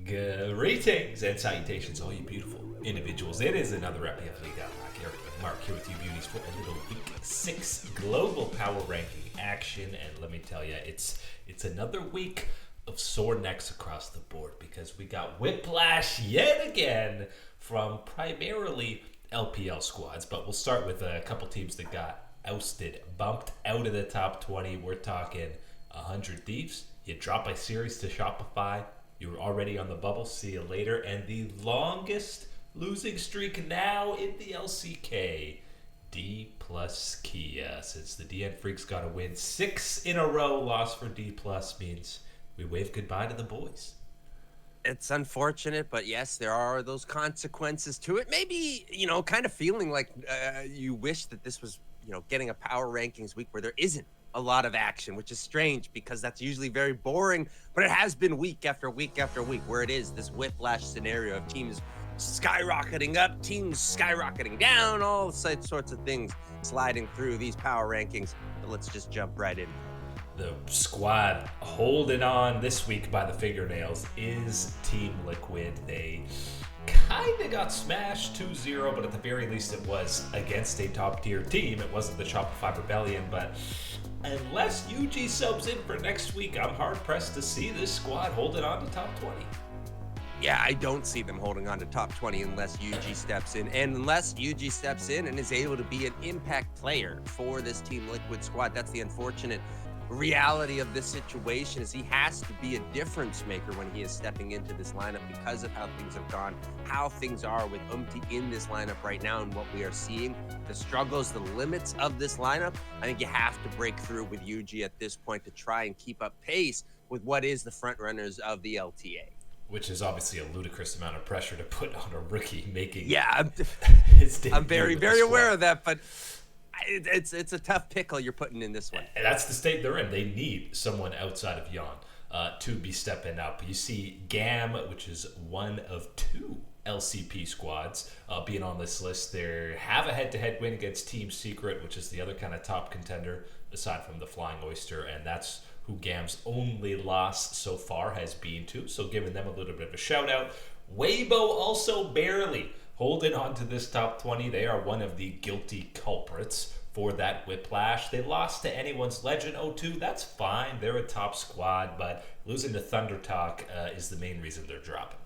Greetings and salutations, all you beautiful individuals. It is another FPF League Outback. Eric and Mark here with you beauties for a little Week 6 global power ranking action. And let me tell you, it's another week of sore necks across the board because we got whiplash yet again from primarily LPL squads. But we'll start with a couple teams that got ousted, bumped out of the top 20. We're talking 100 Thieves. You drop a series to Shopify. You were already on the bubble. See you later. And the longest losing streak now in the LCK, D plus Kia. Since the DN Freaks got a win 6 in a row, loss for D plus means we wave goodbye to the boys. It's unfortunate, but yes, there are those consequences to it. Maybe, kind of feeling like you wish that this was, getting a power rankings week where there isn't a lot of action, which is strange because that's usually very boring, but it has been week after week after week where it is this whiplash scenario of teams skyrocketing up, teams skyrocketing down, all sorts of things sliding through these power rankings. But let's just jump right in. The squad holding on this week by the fingernails is Team Liquid. They kind of got smashed 2-0, but at the very least it was against a top tier team. It wasn't the Shopify Rebellion, but unless UG subs in for next week, I'm hard pressed to see this squad holding on to top 20. Yeah, I don't see them holding on to top 20 unless UG steps in. And unless UG steps in and is able to be an impact player for this Team Liquid squad. That's the unfortunate reality of this situation, is he has to be a difference maker when he is stepping into this lineup because of how things have gone, how things are with in this lineup right now, and what we are seeing, the struggles, the limits of this lineup. I think you have to break through with UG at this point to try and keep up pace with what is the front runners of the LTA. Which is obviously a ludicrous amount of pressure to put on a rookie making. Yeah, I'm very, very aware of that, but it's a tough pickle you're putting in this one. And that's the state they're in. They need someone outside of Yon to be stepping up. You see GAM, which is one of 2 LCP squads being on this list. They have a head-to-head win against Team Secret, which is the other kind of top contender aside from the Flying Oyster, and that's who GAM's only loss so far has been to. So giving them a little bit of a shout-out. Weibo also barely holding on to this top 20. They are one of the guilty culprits for that whiplash. They lost to Anyone's Legend 0-2. That's fine. They're a top squad, but losing to Thunder Talk is the main reason they're dropping.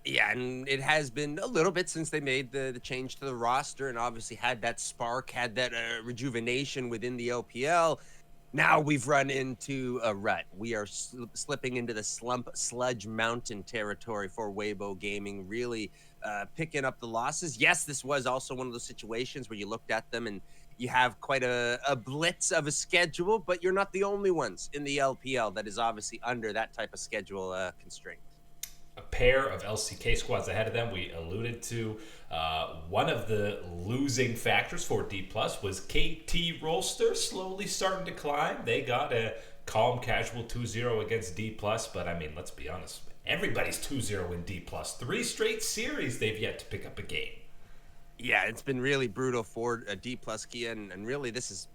Yeah, and it has been a little bit since they made the change to the roster and obviously had that spark, had that rejuvenation within the LPL. Now we've run into a rut. We are slipping into the sludge mountain territory for Weibo Gaming, really picking up the losses. Yes, this was also one of those situations where you looked at them and you have quite a blitz of a schedule, but you're not the only ones in the LPL that is obviously under that type of schedule constraint. A pair of LCK squads ahead of them. We alluded to one of the losing factors for D plus was KT Rolster slowly starting to climb. They got a calm casual 2-0 against D plus, but I mean, let's be honest, everybody's 2-0 in D plus. 3 straight series they've yet to pick up a game. Yeah, it's been really brutal for D plus Kia, and really this is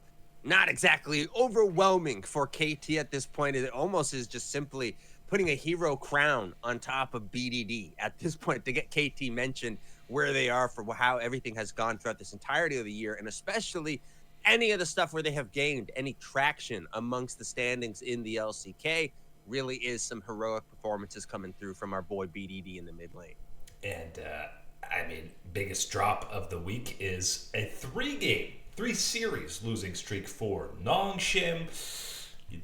not exactly overwhelming for KT at this point. It almost is just simply putting a hero crown on top of BDD at this point to get KT mentioned where they are for how everything has gone throughout this entirety of the year, and especially any of the stuff where they have gained any traction amongst the standings in the LCK. Really is some heroic performances coming through from our boy BDD in the mid lane. And biggest drop of the week is a 3 series losing streak for Nongshim.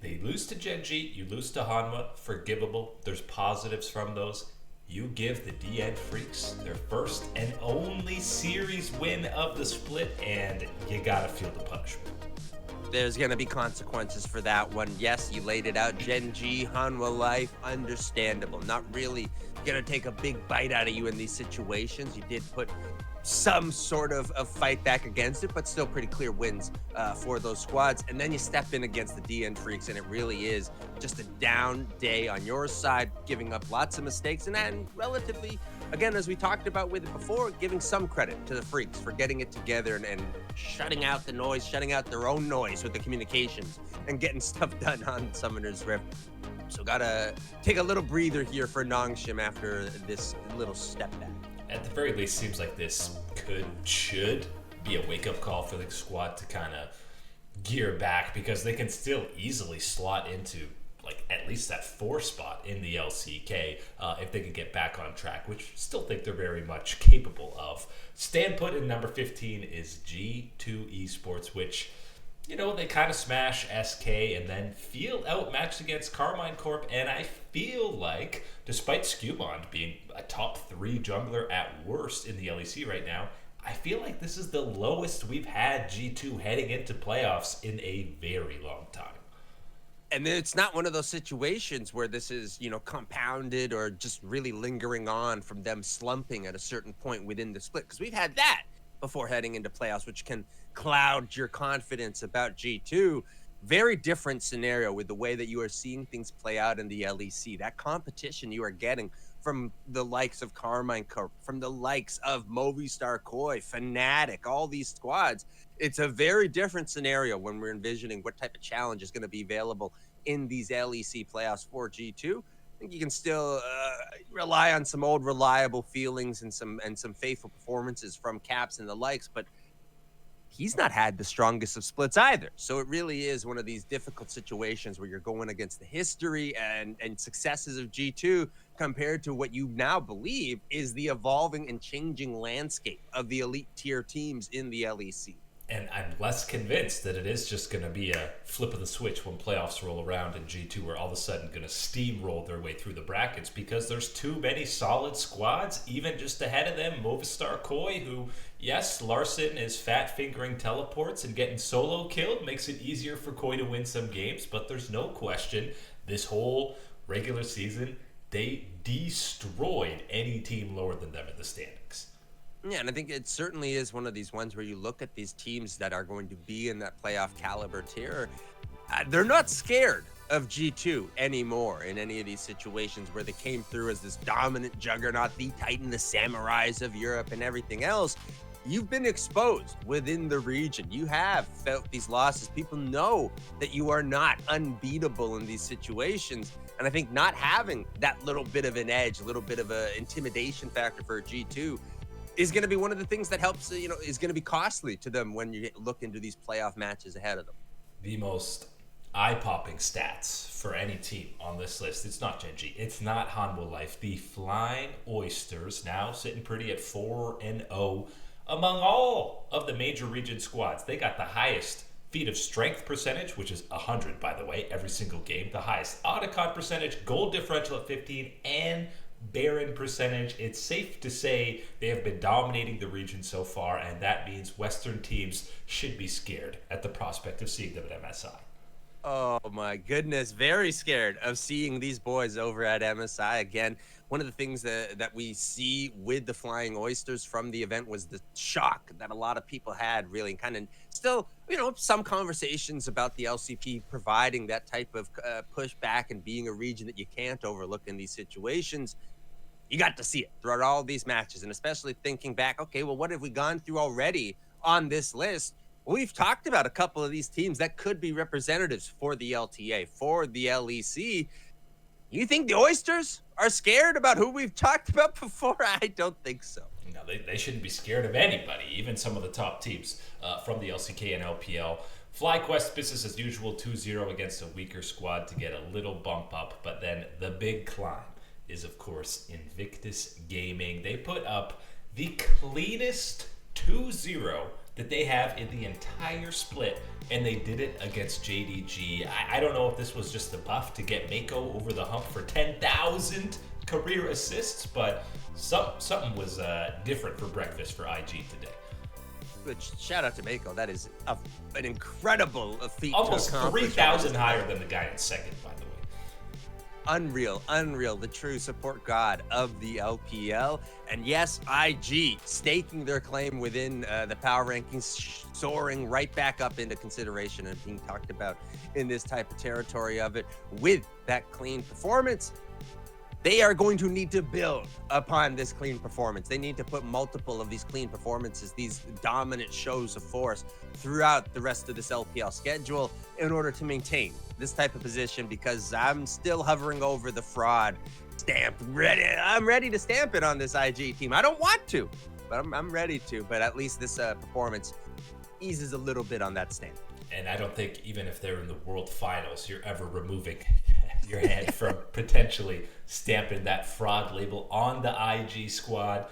They lose to Genji, you lose to Hanwha, forgivable. There's positives from those. You give the DN Freaks their first and only series win of the split, and you gotta feel the punishment. There's going to be consequences for that one. Yes, you laid it out. Genji, Hanwha life, understandable. Not really going to take a big bite out of you in these situations. You did put some sort of fight back against it, but still pretty clear wins for those squads. And then you step in against the DN Freaks, and it really is just a down day on your side, giving up lots of mistakes, and then relatively, again, as we talked about with it before, giving some credit to the Freaks for getting it together and shutting out the noise, shutting out their own noise with the communications and getting stuff done on Summoner's Rift. So gotta take a little breather here for Nongshim after this little step back. At the very least, seems like this should be a wake-up call for the squad to kind of gear back, because they can still easily slot into like at least that 4 spot in the LCK if they can get back on track, which still think they're very much capable of. Stand put in number 15 is G2 Esports, which, you know, they kind of smash SK and then feel outmatched against Carmine Corp. And I feel like, despite Skewbond being a top 3 jungler at worst in the LEC right now, I feel like this is the lowest we've had G2 heading into playoffs in a very long time. And it's not one of those situations where this is, you know, compounded or just really lingering on from them slumping at a certain point within the split. Because we've had that before heading into playoffs, which can cloud your confidence about G2. Very different scenario with the way that you are seeing things play out in the LEC. That competition you are getting from the likes of Carmine Corp, from the likes of Movistar Koi, Fnatic, all these squads. It's a very different scenario when we're envisioning what type of challenge is going to be available in these LEC playoffs for G2. I think you can still rely on some old reliable feelings and some faithful performances from Caps and the likes, but he's not had the strongest of splits either. So it really is one of these difficult situations where you're going against the history and successes of G2 compared to what you now believe is the evolving and changing landscape of the elite tier teams in the LEC. And I'm less convinced that it is just going to be a flip of the switch when playoffs roll around in G2, where all of a sudden going to steamroll their way through the brackets, because there's too many solid squads, even just ahead of them. Movistar Koi, who, yes, Larson is fat-fingering teleports and getting solo killed, makes it easier for Koi to win some games, but there's no question this whole regular season, they destroyed any team lower than them in the standings. Yeah, and I think it certainly is one of these ones where you look at these teams that are going to be in that playoff caliber tier. They're not scared of G2 anymore in any of these situations where they came through as this dominant juggernaut, the Titan, the Samurais of Europe and everything else. You've been exposed within the region. You have felt these losses. People know that you are not unbeatable in these situations. And I think not having that little bit of an edge, a little bit of an intimidation factor for G2 is going to be one of the things that helps, is going to be costly to them when you look into these playoff matches ahead of them. The most eye-popping stats for any team on this list, it's not Gen G, it's not Hanwha Life. The Flying Oysters now sitting pretty at 4-0 among all of the major region squads. They got the highest feat of strength percentage, which is 100, by the way, every single game. The highest Otacon percentage, goal differential at 15, and Baron percentage. It's safe to say they have been dominating the region so far, and that means Western teams should be scared at the prospect of seeing them at MSI. Oh my goodness, very scared of seeing these boys over at MSI again. One of the things that we see with the Flying Oysters from the event was the shock that a lot of people had, really, and kind of still, some conversations about the LCP providing that type of pushback and being a region that you can't overlook in these situations. You got to see it throughout all these matches, and especially thinking back, okay, well, what have we gone through already on this list? Well, we've talked about a couple of these teams that could be representatives for the LTA, for the LEC. You think the Oysters are scared about who we've talked about before? I don't think so. No, they shouldn't be scared of anybody, even some of the top teams from the LCK and LPL. FlyQuest, business as usual, 2-0 against a weaker squad to get a little bump up, but then the big climb is, of course, Invictus Gaming. They put up the cleanest 2-0 that they have in the entire split, and they did it against JDG. I don't know if this was just the buff to get Mako over the hump for 10,000 career assists, but something was different for breakfast for IG today. Which, shout out to Mako. That is an incredible feat. Almost 3,000 higher than the guy in second, by the way. Unreal, the true support god of the LPL. And yes, IG staking their claim within the power rankings, soaring right back up into consideration and being talked about in this type of territory of it with that clean performance. they are going to need to build upon this clean performance. They need to put multiple of these clean performances, these dominant shows of force throughout the rest of this LPL schedule in order to maintain this type of position, because I'm still hovering over the fraud stamp. I'm ready to stamp it on this IG team. I don't want to, but I'm ready to. But at least this performance eases a little bit on that stamp. And I don't think even if they're in the World Finals, you're ever removing your hand from potentially stamping that fraud label on the IG squad.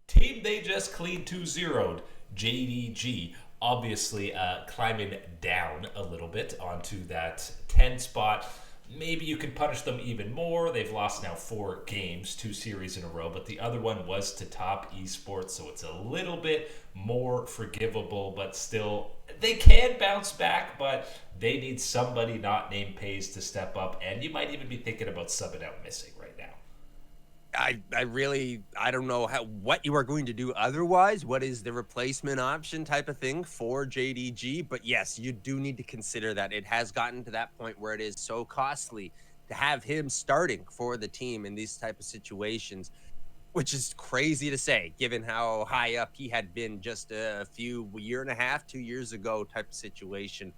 Team they just clean 2-0'd, JDG, obviously climbing down a little bit onto that 10 spot. Maybe you can punish them even more. They've lost now 4 games, 2 series in a row, but the other one was to Top Esports, so it's a little bit more forgivable, but still, they can bounce back, but they need somebody not named Pays to step up, and you might even be thinking about subbing out Missing right now. I don't know what you are going to do otherwise. What is the replacement option type of thing for JDG? But yes, you do need to consider that it has gotten to that point where it is so costly to have him starting for the team in these type of situations, which is crazy to say, given how high up he had been just a year and a half, 2 years ago type of situation.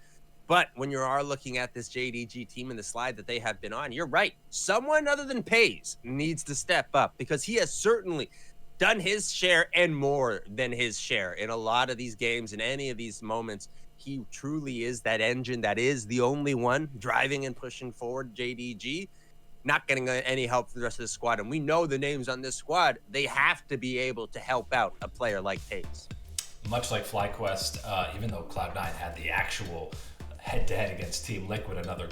But when you are looking at this JDG team and the slide that they have been on, you're right. Someone other than Pays needs to step up, because he has certainly done his share and more than his share in a lot of these games. In any of these moments, he truly is that engine that is the only one driving and pushing forward JDG, not getting any help from the rest of the squad. And we know the names on this squad. They have to be able to help out a player like Pays. Much like FlyQuest, even though Cloud9 had the actual head-to-head against Team Liquid, another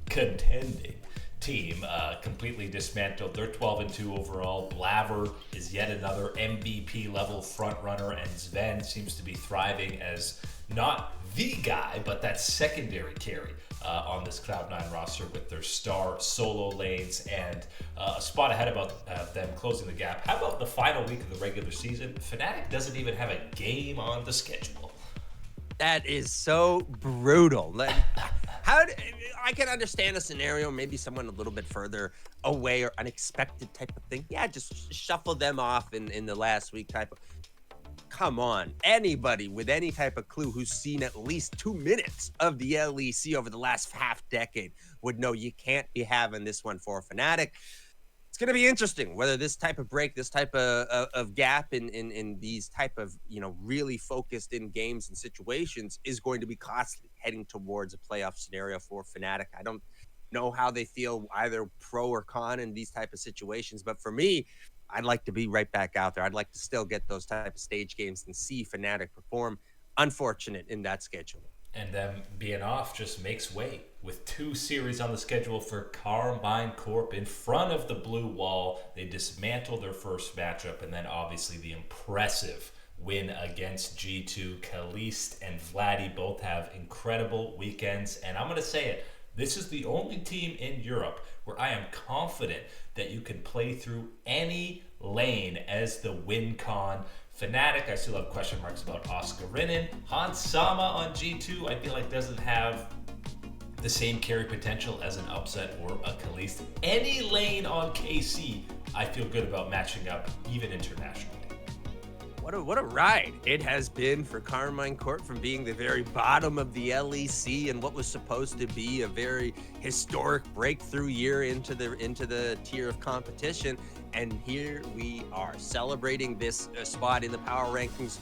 contending team, completely dismantled. They're 12-2 overall. Blaver is yet another MVP level front runner, and Sven seems to be thriving as not the guy, but that secondary carry on this Cloud9 roster with their star solo lanes and a spot ahead about them closing the gap. How about the final week of the regular season? Fnatic doesn't even have a game on the schedule. That is so brutal. I can understand a scenario, maybe someone a little bit further away or unexpected type of thing. Yeah, just shuffle them off in the last week type of. Come on, anybody with any type of clue who's seen at least 2 minutes of the LEC over the last half decade would know you can't be having this one for Fnatic. It's going to be interesting whether this type of break, this type of gap in these type of, really focused in games and situations is going to be costly heading towards a playoff scenario for Fnatic. I don't know how they feel either pro or con in these type of situations, but for me, I'd like to be right back out there. I'd like to still get those type of stage games and see Fnatic perform. Unfortunate in that schedule. And them being off just makes way with 2 series on the schedule for Carmine Corp in front of the blue wall. They dismantled their first matchup, and then obviously the impressive win against G2. Kalist and Vladdy both have incredible weekends, and I'm going to say it, this is the only team in Europe where I am confident that you can play through any lane as the win con. Fnatic, I still have question marks about Oscar Rinnan. Hans Sama on G2, I feel like doesn't have the same carry potential as an Upset or a Kalist. Any lane on KC, I feel good about matching up, even internationally. What a ride it has been for Carmine Corp, from being the very bottom of the LEC and what was supposed to be a very historic breakthrough year into the tier of competition. And here we are celebrating this spot in the power rankings,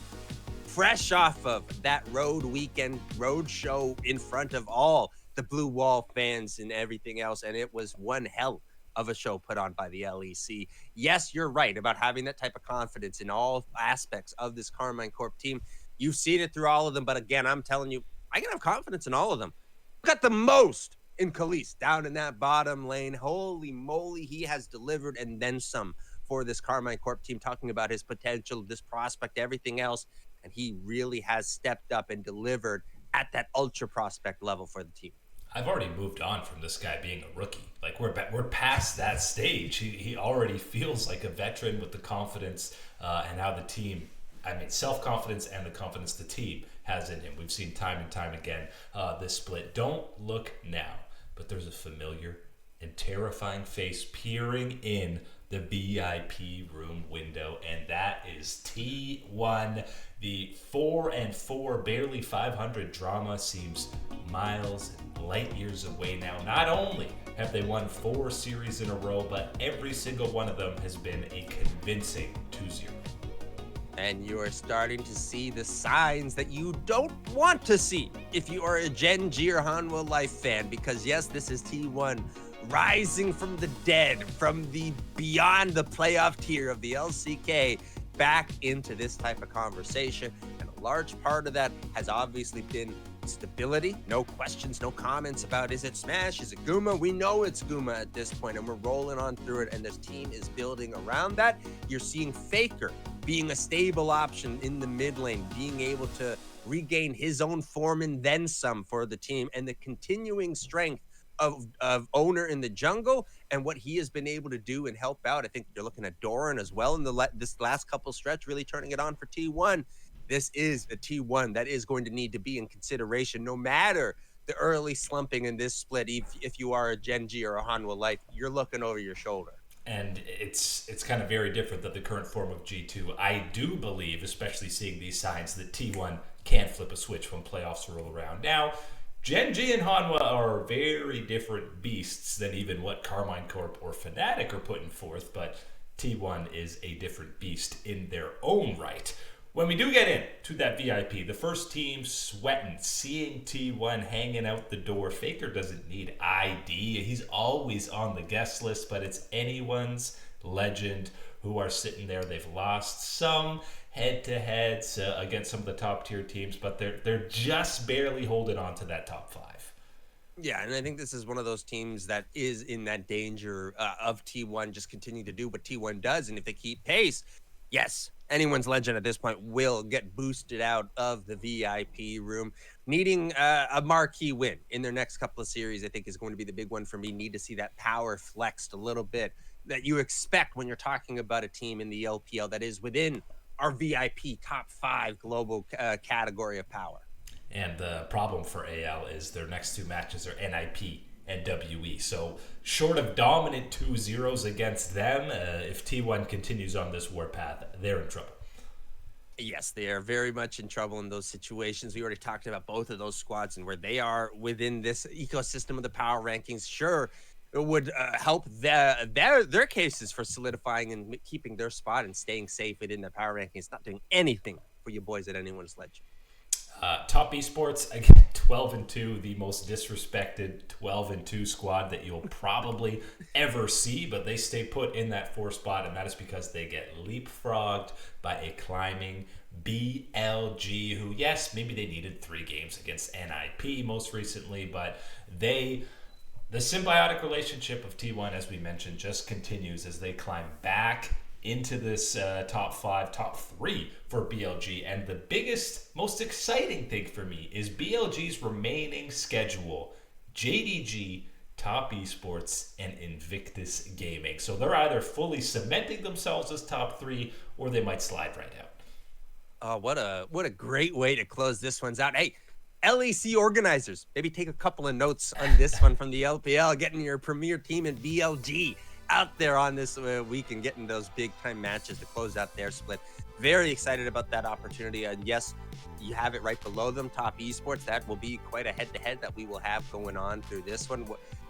fresh off of that road weekend road show in front of all the Blue Wall fans and everything else. And it was one hell of a show put on by the LEC. Yes, you're right about having that type of confidence in all aspects of this Carmine Corp team. You've seen it through all of them, but again, I'm telling you, I can have confidence in all of them. Got the most in Kalist down in that bottom lane. Holy moly, he has delivered and then some for this Carmine Corp team, talking about his potential, this prospect, everything else, and he really has stepped up and delivered at that ultra prospect level for the team. I've already moved on from this guy being a rookie. Like we're past that stage. He already feels like a veteran with the confidence and how the team, self-confidence and the confidence the team has in him. We've seen time and time again this split. Don't look now, but there's a familiar and terrifying face peering in the VIP room window, and that is T1. The 4-4, barely 500 drama seems miles and light years away now. Not only have they won 4 series in a row, but every single one of them has been a convincing 2-0. And you are starting to see the signs that you don't want to see if you are a Gen G or Hanwha Life fan, because yes, this is T1 rising from the dead, from the beyond the playoff tier of the LCK back into this type of conversation. And a large part of that has obviously been stability. No questions, no comments about is it Smash, is it Guma? We know it's Guma at this point, and we're rolling on through it, and this team is building around that. You're seeing Faker being a stable option in the mid lane, being able to regain his own form and then some for the team, and the continuing strength of Owner in the jungle and what he has been able to do and help out. I think you're looking at Doran as well in this last couple stretch, really turning it on for T1. This is a T1 that is going to need to be in consideration no matter the early slumping in this split. If you are a Gen G or a Hanwha Life, you're looking over your shoulder. And it's kind of very different than the current form of G2. I do believe, especially seeing these signs, that T1 can flip a switch when playoffs roll around. Now, Gen G and Hanwha are very different beasts than even what Carmine Corp or Fnatic are putting forth, but T1 is a different beast in their own right. When we do get into that VIP, the first team sweating, seeing T1 hanging out the door. Faker doesn't need ID. He's always on the guest list, but it's anyone's legend who are sitting there. They've lost some head-to-heads against some of the top-tier teams, but they're just barely holding on to that top 5. Yeah, and I think this is one of those teams that is in that danger of T1 just continuing to do what T1 does, and if they keep pace, yes, anyone's legend at this point will get boosted out of the VIP room. Needing a marquee win in their next couple of series, I think, is going to be the big one for me. Need to see that power flexed a little bit that you expect when you're talking about a team in the LPL that is within our VIP top 5 global category of power. And the problem for AL is their next 2 matches are NIP and WE. So short of dominant 2-0s against them, if T1 continues on this warpath, they're in trouble. Yes, they are very much in trouble in those situations. We already talked about both of those squads and where they are within this ecosystem of the power rankings. Sure, it would help their cases for solidifying and keeping their spot and staying safe within the power rankings. Not doing anything for you boys at anyone's legend. Top Esports, again, 12-2, the most disrespected 12-2 squad that you'll probably ever see, but they stay put in that 4 spot, and that is because they get leapfrogged by a climbing BLG, who, yes, maybe they needed 3 games against NIP most recently, but the symbiotic relationship of T1, as we mentioned, just continues as they climb back into this top 5, top 3 for BLG. And the biggest, most exciting thing for me is BLG's remaining schedule: JDG, Top Esports, and Invictus Gaming. So they're either fully cementing themselves as top 3, or they might slide right out. Oh, what a great way to close this one's out. Hey, LEC organizers, maybe take a couple of notes on this one from the LPL, getting your premier team in BLG out there on this week and getting those big time matches to close out their split. Very excited about that opportunity. And yes, you have it right below them, Top Esports. That will be quite a head-to-head that we will have going on through this one.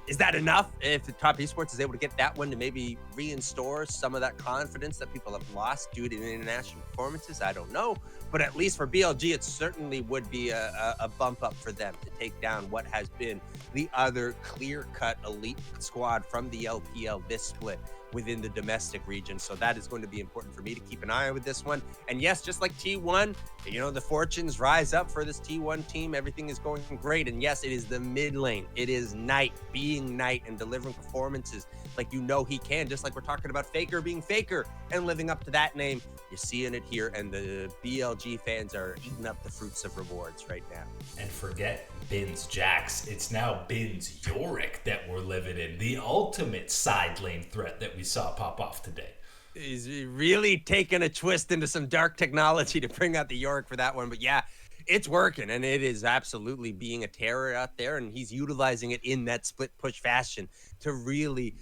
Is that enough if the Top Esports is able to get that one to maybe reinstore some of that confidence that people have lost due to the international performances? I don't know. But at least for BLG, it certainly would be a bump up for them to take down what has been the other clear-cut elite squad from the LPL this split within the domestic region. So that is going to be important for me to keep an eye on with this one. And yes, just like T1, the fortunes rise up for this T1 team. Everything is going great. And yes, it is the mid lane. It is Knight being Knight and delivering performances like he can, just like we're talking about Faker being Faker and living up to that name. You're seeing it here, and the BLG fans are eating up the fruits of rewards right now. And forget Bins Jax. It's now Bins Yorick that we're living in, the ultimate side lane threat that we saw pop off today. He's really taking a twist into some dark technology to bring out the Yorick for that one. But yeah, it's working, and it is absolutely being a terror out there, and he's utilizing it in that split push fashion to really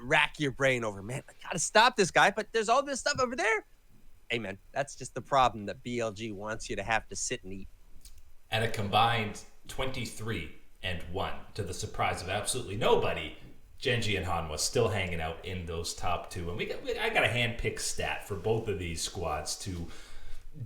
rack your brain over, man, I gotta stop this guy, but there's all this stuff over there. Hey, man, that's just the problem that BLG wants you to have to sit and eat. At a combined 23-1, to the surprise of absolutely nobody, Gen.G and Hanwha still hanging out in those top two. And I got a hand-picked stat for both of these squads to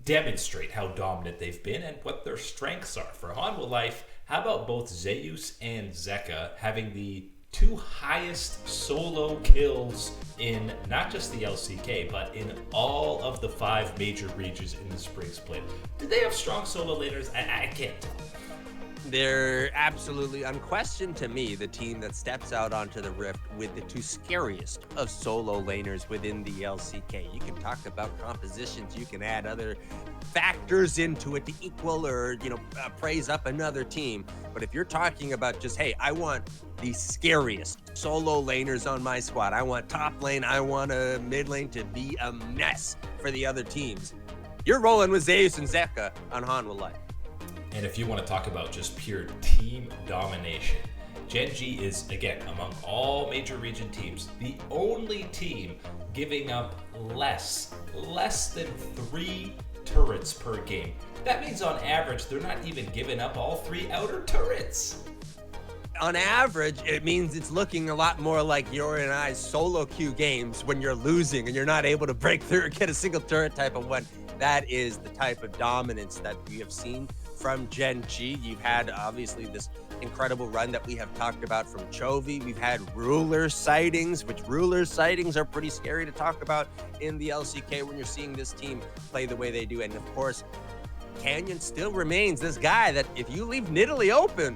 demonstrate how dominant they've been and what their strengths are. For Hanwha Life, how about both Zeus and Zeka having the two highest solo kills in not just the LCK, but in all of the 5 major regions in the spring split? Do they have strong solo laners? I can't tell. They're absolutely, unquestioned to me, the team that steps out onto the Rift with the 2 scariest of solo laners within the LCK. You can talk about compositions, you can add other factors into it to equal or, praise up another team. But if you're talking about just, hey, I want the scariest solo laners on my squad, I want top lane, I want a mid lane to be a mess for the other teams, you're rolling with Zeus and Zeka on Hanwha Life. And if you want to talk about just pure team domination, Gen.G is, again, among all major region teams, the only team giving up less than 3 turrets per game. That means on average, they're not even giving up all 3 outer turrets. On average, it means it's looking a lot more like your and I's solo queue games when you're losing and you're not able to break through or get a single turret type of one. That is the type of dominance that we have seen from Gen.G. You've had, obviously, this incredible run that we have talked about from Chovy. We've had ruler sightings, which ruler sightings are pretty scary to talk about in the LCK when you're seeing this team play the way they do. And, of course, Canyon still remains this guy that if you leave Nidalee open,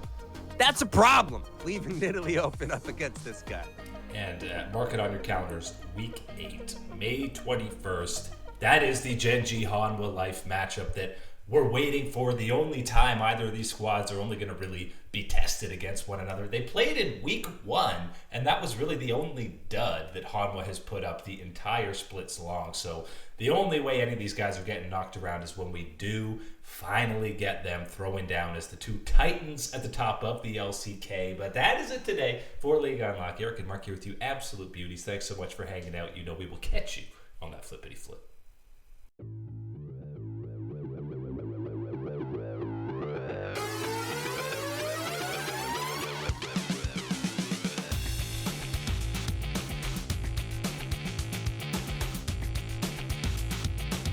that's a problem, leaving Nidalee open up against this guy. And mark it on your calendars, week 8, May 21st. That is the Gen.G Hanwha Life matchup that we're waiting for, the only time either of these squads are only going to really be tested against one another. They played in week 1, and that was really the only dud that Hanwha has put up the entire splits long. So the only way any of these guys are getting knocked around is when we do finally get them throwing down as the 2 titans at the top of the LCK. But that is it today for League Unlock. Eric and Mark here with you, absolute beauties. Thanks so much for hanging out. We will catch you on that flippity flip.